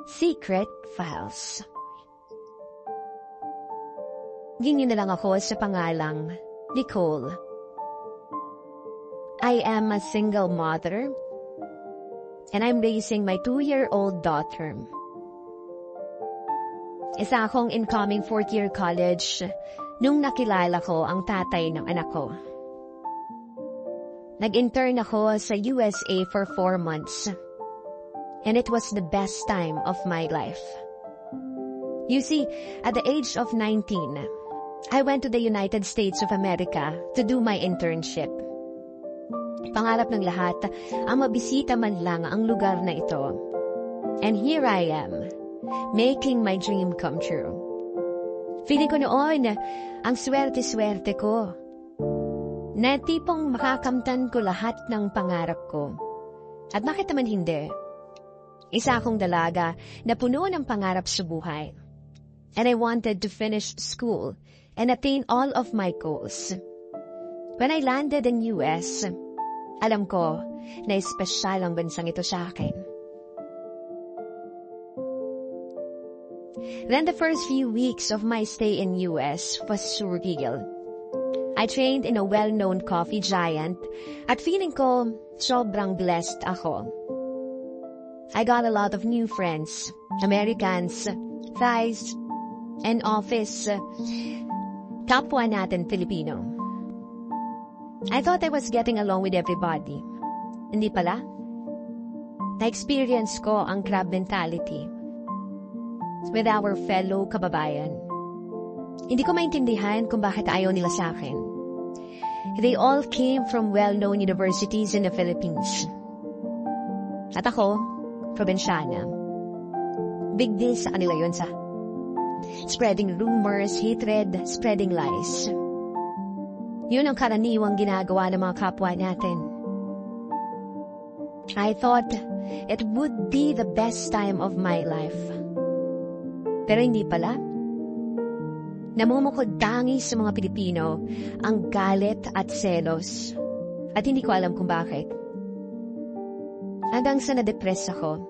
Secret Files. Ganyan na lang ako sa pangalang Nicole. I am a single mother and I'm raising my 2-year-old daughter. Isa akong incoming 4th-year college nung nakilala ko ang tatay ng anak ko. Nag-intern ako sa USA for 4 months. And it was the best time of my life. You see, at the age of 19, I went to the United States of America to do my internship. Pangarap ng lahat ang mabisita man lang ang lugar na ito. And here I am, making my dream come true. Feeling ko noon, ang swerte-swerte ko. Na tipong makakamtan ko lahat ng pangarap ko. At bakit naman hindi? Isa akong dalaga na puno ng pangarap sa buhay. And I wanted to finish school and attain all of my goals. When I landed in US, alam ko na espesyal ang bansang ito sa akin. Then the first few weeks of my stay in US was surreal. I trained in a well-known coffee giant at feeling ko sobrang blessed ako. I got a lot of new friends, Americans, Thais, and office kapwa natin Filipino. I thought I was getting along with everybody. Hindi pala. Na-experience ko ang crab mentality with our fellow kababayan. Hindi ko maintindihan kung bakit ayaw nila sa akin. They all came from well-known universities in the Philippines. At ako, probinsyana. Big deal sa kanila yun sa spreading rumors, hatred, spreading lies. Yun ang karaniwang ginagawa ng mga kapwa natin. I thought it would be the best time of my life. Pero hindi pala. Namumukod tangi sa mga Pilipino ang galit at selos. At hindi ko alam kung bakit. Hanggang sa na-depress ako.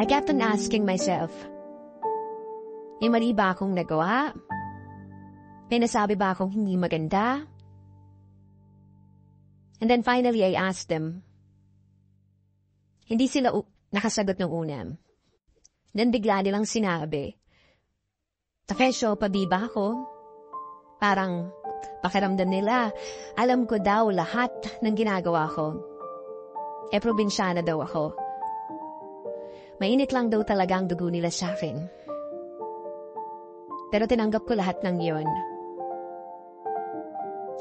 I kept on asking myself, may mali ba akong nagawa? May nasabi ba akong hindi maganda? And then finally I asked them. Hindi sila nakasagot ng una. Then bigla nilang sinabi, Takesyo, pabiba ako? Parang pakiramdam nila, alam ko daw lahat ng ginagawa ko. Probinsyana daw ako. Mainit lang daw talaga ang dugo nila sa akin. Pero tinanggap ko lahat ng yun.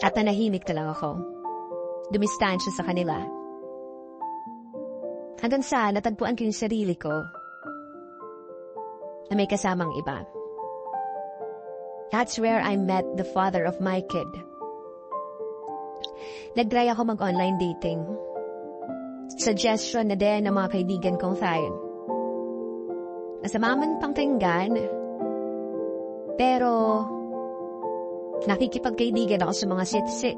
At nanahimik na lang ako. Dumistansya sa kanila. Hanggang sa natagpuan ko yung sarili ko na may kasamang iba. That's where I met the father of my kid. Nag-try ako mag-online dating. Suggestion na din ng mga kaibigan kong Thai. Masama man pang tinggan, pero nakikipagkaibigan ako sa mga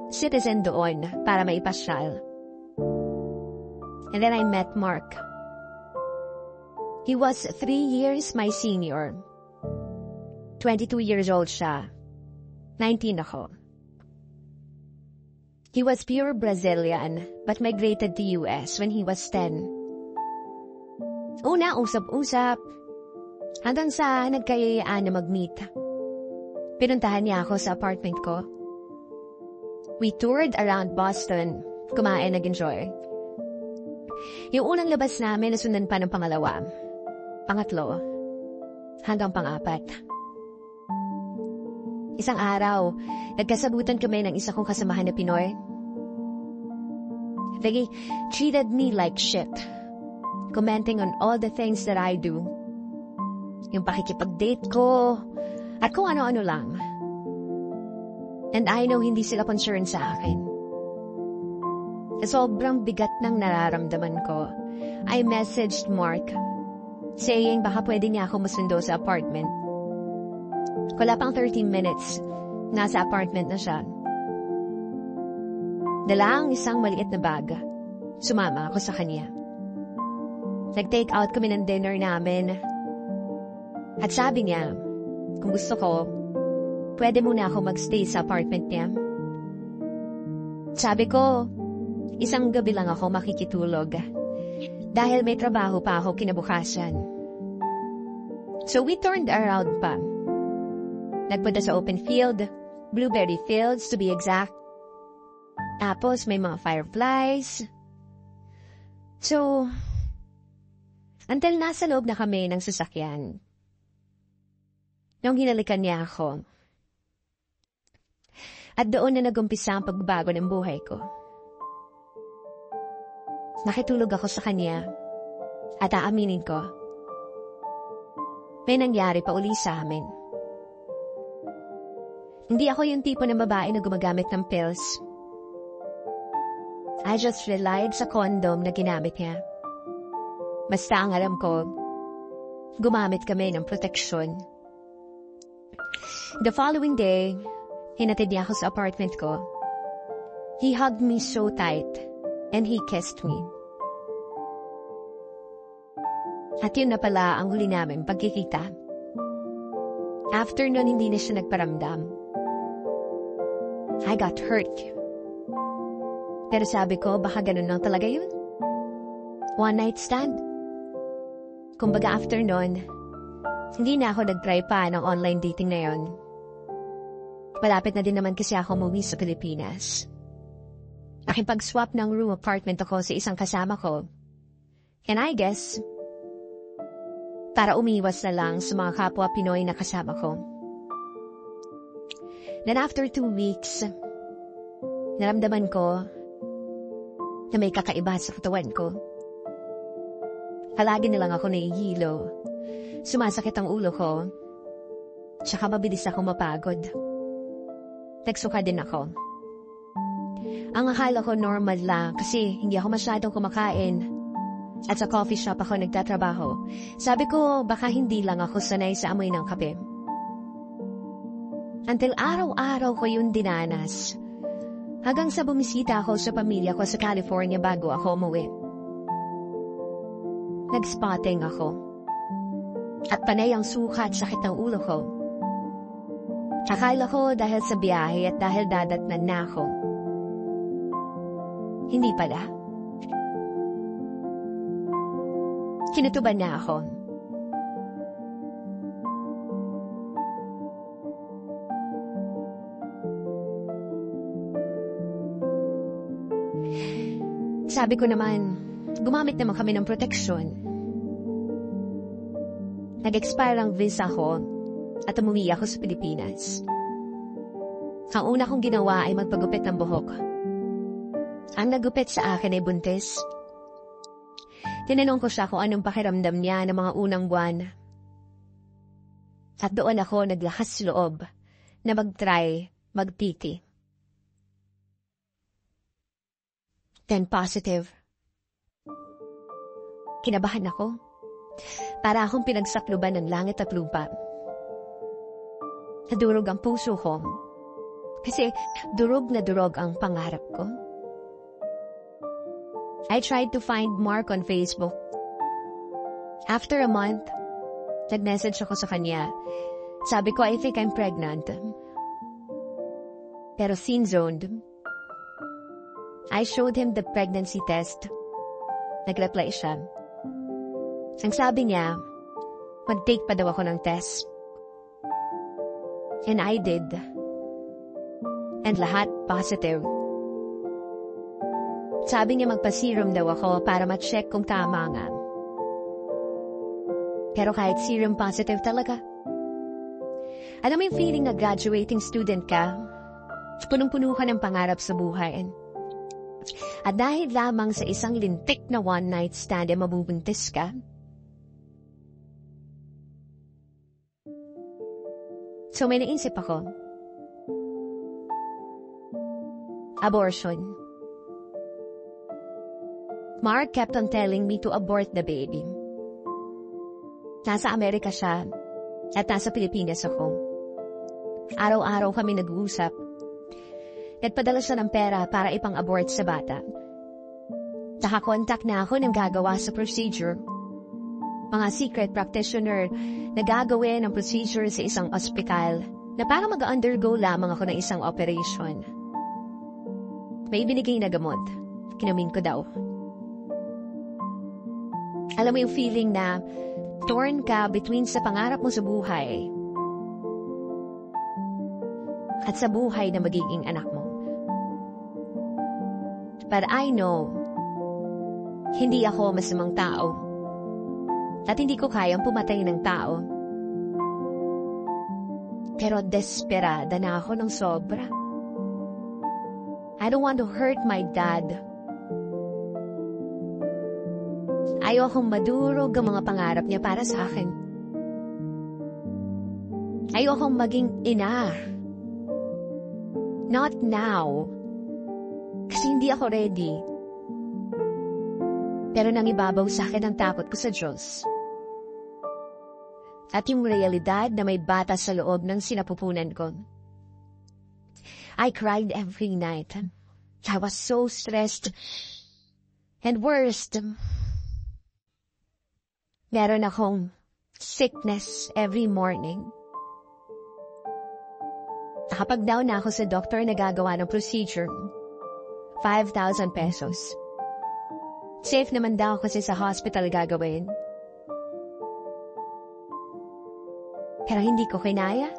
citizen doon para maipasyal. And then I met Mark. He was 3 years my senior. 22 years old siya. 19 ako. He was pure Brazilian but migrated to US when he was 10. Una, usap-usap. Hanggang sa nagkayayaan na mag-meet. Pinuntahan niya ako sa apartment ko. We toured around Boston. Kumain, nag-enjoy. Yung unang labas namin, nasundan pa ng pangalawa. Pangatlo. Hanggang pang-apat. Isang araw, nagkasabutan kami ng isa kong kasamahan na Pinoy. They treated me like shit, commenting on all the things that I do. Yung pakikipag-date ko, at kung ano-ano lang. And I know hindi sila concerned sa akin. Sa sobrang bigat ng nararamdaman ko, I messaged Mark, saying baka pwede niya ako masundo sa apartment. Wala pang 30 minutes, nasa apartment na siya. Dala ang isang maliit na bag. Sumama ako sa kanya. Nag-take out kami ng dinner namin. At sabi niya, kung gusto ko, pwede muna ako magstay sa apartment niya. Sabi ko, isang gabi lang ako makikitulog dahil may trabaho pa ako kinabukasan. So we turned around pa. Nagpunta sa open field, blueberry fields to be exact. Tapos may mga fireflies. So, until nasa loob na kami ng sasakyan. Nung hinalikan niya ako. At doon na nagumpisa ang pagbabago ng buhay ko. Nakitulog ako sa kanya at aaminin ko, may nangyari pa uli sa amin. Hindi ako yung tipo ng babae na gumagamit ng pills. I just relied sa condom na ginamit niya. Basta ang alam ko, gumamit kami ng proteksyon. The following day, hinatid niya ako sa apartment ko. He hugged me so tight and he kissed me. At yun na pala ang huli namin pagkikita. After nun, hindi na siya nagparamdam. I got hurt. Pero sabi ko, baka ganun lang talaga yun. One night stand. Kumbaga after nun, hindi na ako nag-try pa ng online dating na yun. Malapit na din naman kasi ako umuwi sa Pilipinas. Nakipag-swap ng room apartment ako sa isang kasama ko. And I guess, para umiwas na lang sa mga kapwa Pinoy na kasama ko. Then after 2 weeks, naramdaman ko na may kakaiba sa katawan ko. Palagi na lang ako nahihilo. Sumasakit ang ulo ko. Tsaka mabilis ako mapagod. Nagsuka din ako. Ang akala ko normal lang kasi hindi ako masyadong kumakain. At sa coffee shop ako nagtatrabaho. Sabi ko baka hindi lang ako sanay sa amoy ng kape. Until araw-araw ko yun dinanas. Hanggang sa bumisita ako sa pamilya ko sa California bago ako umuwi. Nag-spotting ako. At panay ang suka at sakit ng ulo ko. Akala ko dahil sa biyahe at dahil dadatnan na ako. Hindi pala. Kinutuban na ako. Sabi ko naman, gumamit naman kami ng proteksyon. Nag-expire ang visa ko at umuwi ako sa Pilipinas. Ang una kong ginawa ay magpagupit ng buhok. Ang nagupit sa akin ay buntis. Tinanong ko siya kung anong pakiramdam niya ng mga unang buwan. At doon ako naglakas loob na mag-try mag-PT. Then positive. Kinabahan ako. Para akong pinagsakluban ng langit at lupa. Nadurog ang puso ko. Kasi durog na durog ang pangarap ko. I tried to find Mark on Facebook. After a month, nag-message ako sa kanya. Sabi ko, I think I'm pregnant. Pero scene-zoned. I showed him the pregnancy test. Nag-reply siya. Ang sabi niya, mag-take pa daw ako ng test. And I did. And lahat positive. Sabi niya magpa-serum daw ako para ma-check kung tama nga. Pero kahit serum positive talaga. Alam mo yung feeling na graduating student ka? Punong-puno ka ng pangarap sa buhay. At dahil lamang sa isang lintik na one-night stand ay mabubuntis ka? So may naisip ako. Abortion. Mark kept on telling me to abort the baby. Nasa Amerika siya at nasa Pilipinas ako. Araw-araw kami nag-uusap. Nagpadala siya ng pera para ipang-abort sa bata. Nakakontak na ako ng gagawa sa procedure. mga secret practitioner na gagawin ang procedure sa isang ospital na para mag-undergo lamang ako ng isang operation. May binigay na gamot. Kinamin ko daw. Alam mo yung feeling na torn ka between sa pangarap mo sa buhay at sa buhay na magiging anak mo. But I know, hindi ako masamang tao at hindi ko kayang pumatay ng tao. Pero desperada na ako ng sobra. I don't want to hurt my dad. Ayokong madurog ang mga pangarap niya para sa akin. Ayokong maging ina. Not now. Kasi hindi ako ready. Pero nangibabaw sa akin ang takot ko sa Diyos. At yung realidad na may bata sa loob ng sinapupunan ko. I cried every night. I was so stressed. And worst, meron akong sickness every morning. Nakapag-down na ako sa doktor na gagawa ng procedure. 5,000 pesos. Safe naman daw kasi sa hospital gagawin. Pero hindi ko kinaya.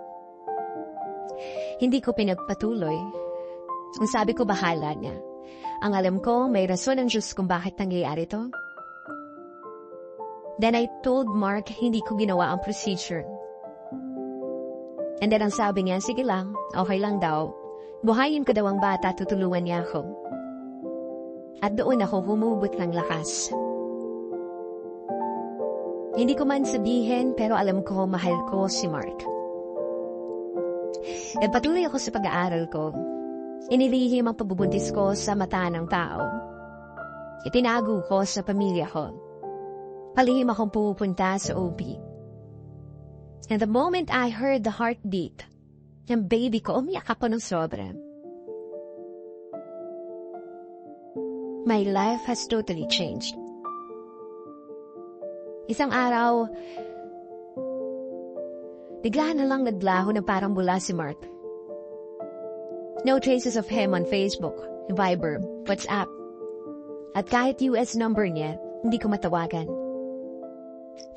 Hindi ko pinagpatuloy. Ang sabi ko, bahala niya. Ang alam ko, may rason ang Diyos kung bakit nangyayari to. Then I told Mark, hindi ko ginawa ang procedure. And then ang sabi niya, sige lang, okay lang daw. Buhayin ko daw ang bata, tutulungan niya ako. At doon ako humubot ng lakas. Hindi ko man sabihin, pero alam ko, mahal ko si Mark. Nagpatuloy ako sa pag-aaral ko. Inilihim ang pagbubuntis ko sa mata ng tao. Itinago ko sa pamilya ko. Palihim akong pupunta sa OB. And the moment I heard the heartbeat ng baby ko, umiyak ako ng sobra. My life has totally changed. Isang araw, bigla na lang naglaho na parang bula si Mark. No traces of him on Facebook, Viber, WhatsApp. At kahit US number niya, hindi ko matawagan.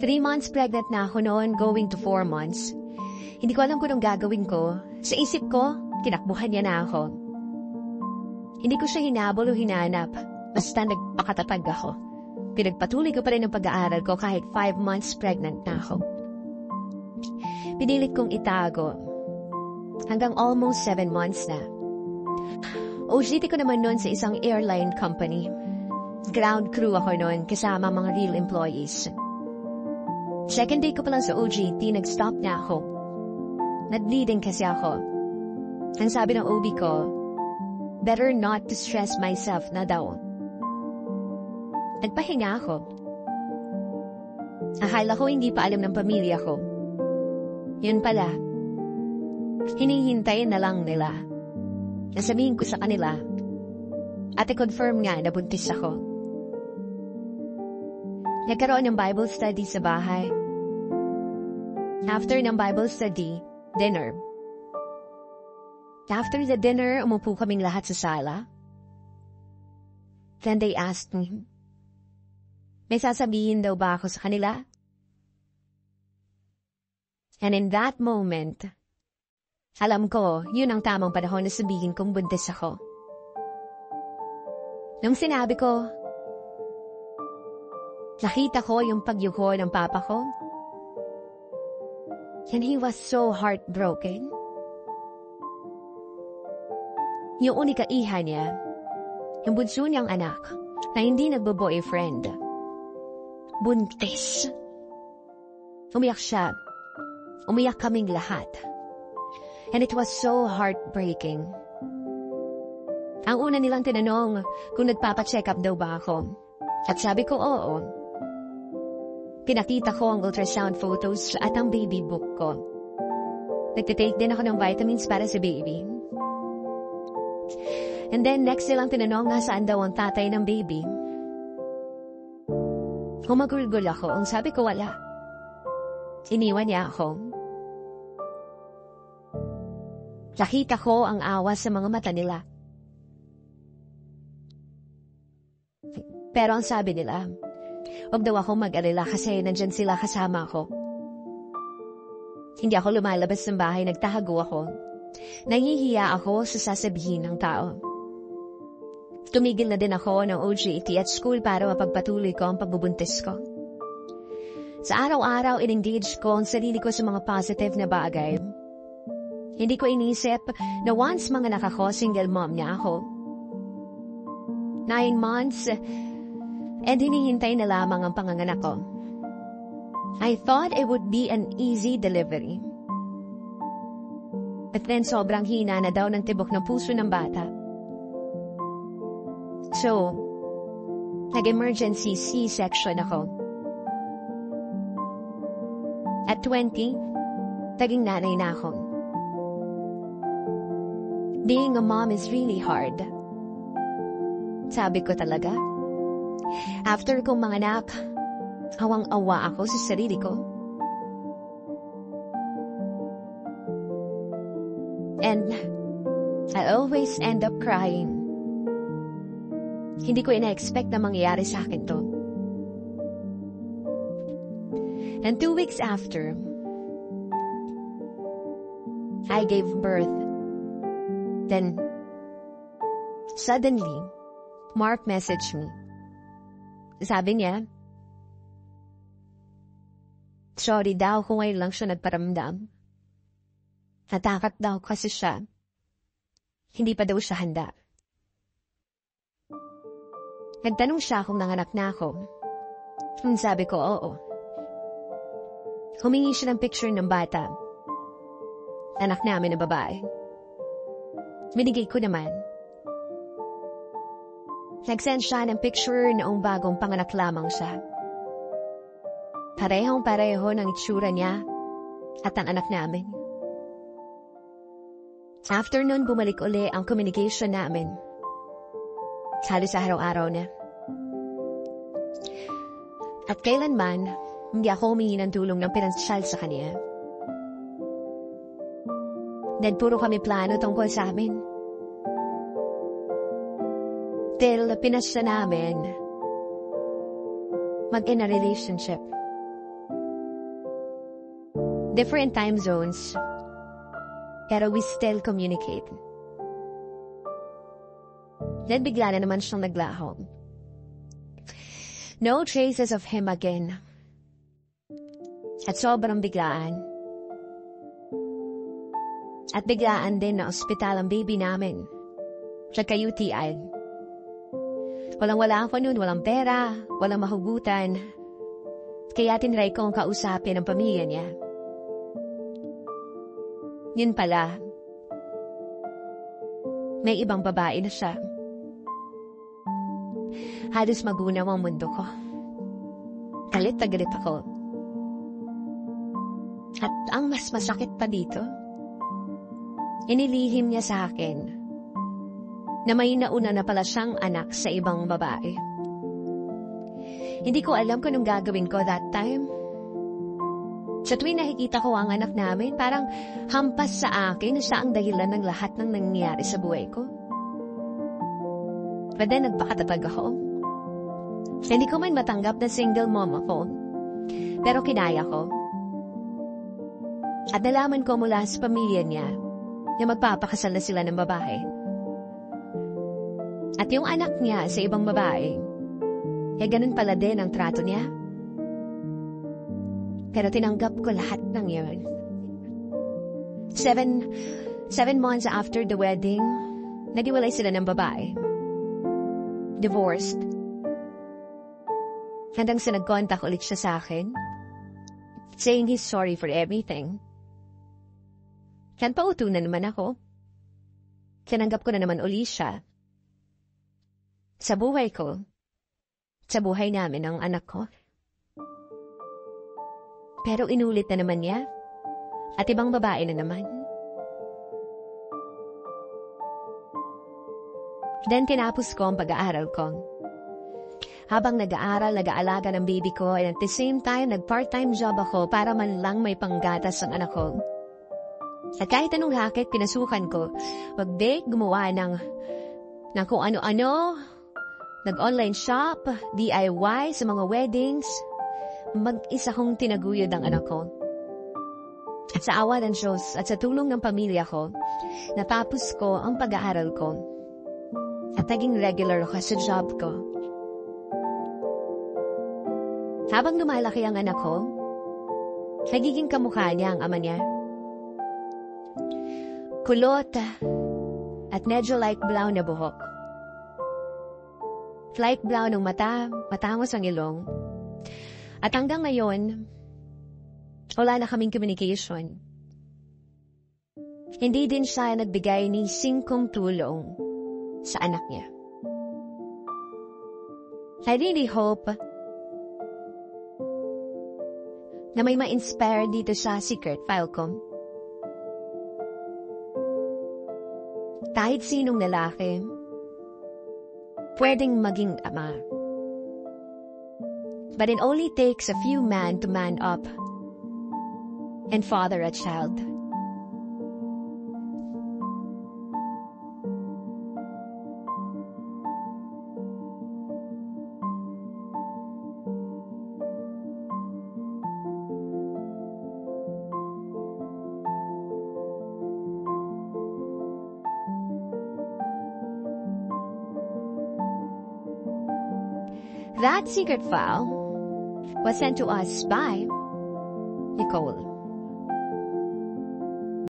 3 months pregnant na ako noon, going to 4 months. Hindi ko alam kung anong gagawin ko. Sa isip ko, tinakbuhan niya na ako. Hindi ko siya hinabol o hinanap. Basta nagpakatatag ako. Pinagpatuloy ko pa rin ang pag-aaral ko kahit 5 months pregnant na ako. Pinilit kong itago. Hanggang almost 7 months na. OJT ko naman noon sa isang airline company. Ground crew ako noon kasama mga real employees. Second day ko pa lang sa OJT, nag-stop na ako. Nag-bleeding kasi ako. Ang sabi ng OB ko, better not to stress myself na daw. Nagpahinga ako. Akala ko hindi pa alam ng pamilya ko. Yun pala, hinihintay na lang nila. Nasabihin ko sa kanila, at i-confirm nga na buntis ako. Nagkaroon ng Bible study sa bahay. After ng Bible study, dinner. After the dinner, umupo kaming lahat sa sala. Then they asked me, may sasabihin daw ba ako sa kanila? And in that moment, alam ko, yun ang tamang panahon na sabihin kong buntis ako. Nung sinabi ko, nakita ko yung pagyuko ng papa ko. And he was so heartbroken. Yung unika iha niya, yung bunso niyang anak, na hindi nagbo-boyfriend. Buntis. Umiyak siya. Umiyak kaming lahat. And it was so heartbreaking. Ang una nilang tinanong kung nagpapa-check up daw ba ako. At sabi ko, oo. Pinakita ko ang ultrasound photos at ang baby book ko. Nagtitake din ako ng vitamins para sa baby. And then next nilang tinanong nga saan daw ang tatay ng baby. Humagulgol ako. Ang sabi ko, wala. Iniwan niya ako. Nakita ko ang awa sa mga mata nila. Pero ang sabi nila, huwag daw ako mag-alala kasi nandyan sila kasama ako. Hindi ako lumalabas ng bahay, nagtahago ako. Nahihiya ako sa sasabihin ng tao. Tumigil na din ako ng OJT at school para mapagpatuloy ko ang pagbubuntis ko. Sa araw-araw, in-engage ko ang sarili ko sa mga positive na bagay. Hindi ko inisip na once mga nakako, single mom niya ako. 9 months, hinihintay na lamang ang panganganak ko. I thought it would be an easy delivery. But then sobrang hina na daw ng tibok ng puso ng bata. So, nag-emergency C-section ako. At 20, naging nanay na ako. Being a mom is really hard. Sabi ko talaga. After kong manganak, awang-awa ako sa sarili ko. And I always end up crying. Hindi ko ina-expect na mangyayari sa akin to. And 2 weeks after, I gave birth. Then, suddenly, Mark messaged me. Sabi niya, sorry daw kung ngayon lang siya nagparamdam. Natakot daw kasi siya. Hindi pa daw siya handa. Nagtanong siya kung nanganak na ako. Sabi ko, oo. Humingi siya ng picture ng bata. Anak namin na babae. Binigay ko naman. Nag-send siya ng picture noong bagong panganak lamang siya. Parehong-pareho ng itsura niya at ang anak namin. After nun, bumalik uli ang communication namin. Halos araw-araw na. At kailanman, hindi ako humingi ng tulong ng pinansyal sa kanya. Then puro kami plano tungkol sa amin. Till pinasya namin mag-in a relationship. Different time zones, pero we still communicate. Then bigla na naman siyang naglaho. No traces of him again. At sobrang biglaan. At biglaan din na ospital ang baby namin. Nagka-UTI. Walang-wala ako noon, walang pera, walang mahugutan. Kaya tinry kong kausapin ang pamilya niya. Yun pala, may ibang babae na siya. Halos magunaw ang mundo ko. Galit na galit ako. At ang mas masakit pa dito, inilihim niya sa akin na may nauna na pala siyang anak sa ibang babae. Hindi ko alam kung anong gagawin ko that time. Sa tuwing nakikita ko ang anak namin, parang hampas sa akin na siya ang dahilan ng lahat ng nangyayari sa buhay ko. But then nagpakatatag ako. Hindi ko man matanggap na single mom ako, pero kinaya ko. At nalaman ko mula sa pamilya niya na magpapakasal na sila ng babae. At yung anak niya sa ibang babae, ganun pala din ang trato niya. Pero tinanggap ko lahat ng yun. 7 months after the wedding, naghiwalay sila ng babae. Divorced. Hanggang sa nag-contact ulit siya sa akin, saying he's sorry for everything. Kan pauto na naman ako. Tinanggap ko na naman uli siya. Sa buhay ko, sa buhay namin ng anak ko. Pero inulit na naman niya, at ibang babae na naman. Then tinapos ko ang pag-aaral ko. Habang nag-aaral, nag-aalaga ng baby ko, and at the same time, nag-part-time job ako para man lang may panggatas ang anak ko. At kahit anong racket, pinasukan ko. Mag-bake, gumawa ng kung ano-ano, nag-online shop, DIY sa mga weddings. Mag-isa kong tinaguyod ang anak ko. At sa awa ng Diyos at sa tulong ng pamilya ko, natapos ko ang pag-aaral ko. At naging regular ako sa job ko. Habang lumalaki ang anak ko, nagiging kamukha niya ang ama niya. Kulot at medyo light brown na buhok. Light brown ng mata, matangos ang ilong. At hanggang ngayon, wala na kaming communication. Hindi din siya nagbigay ni singkong tulong sa anak niya. I really hope na may ma-inspire dito sa secret file ko. Kahit sinong lalaki, pwedeng maging ama. But it only takes a few men to man up and father a child. That secret file was sent to us by Nicole.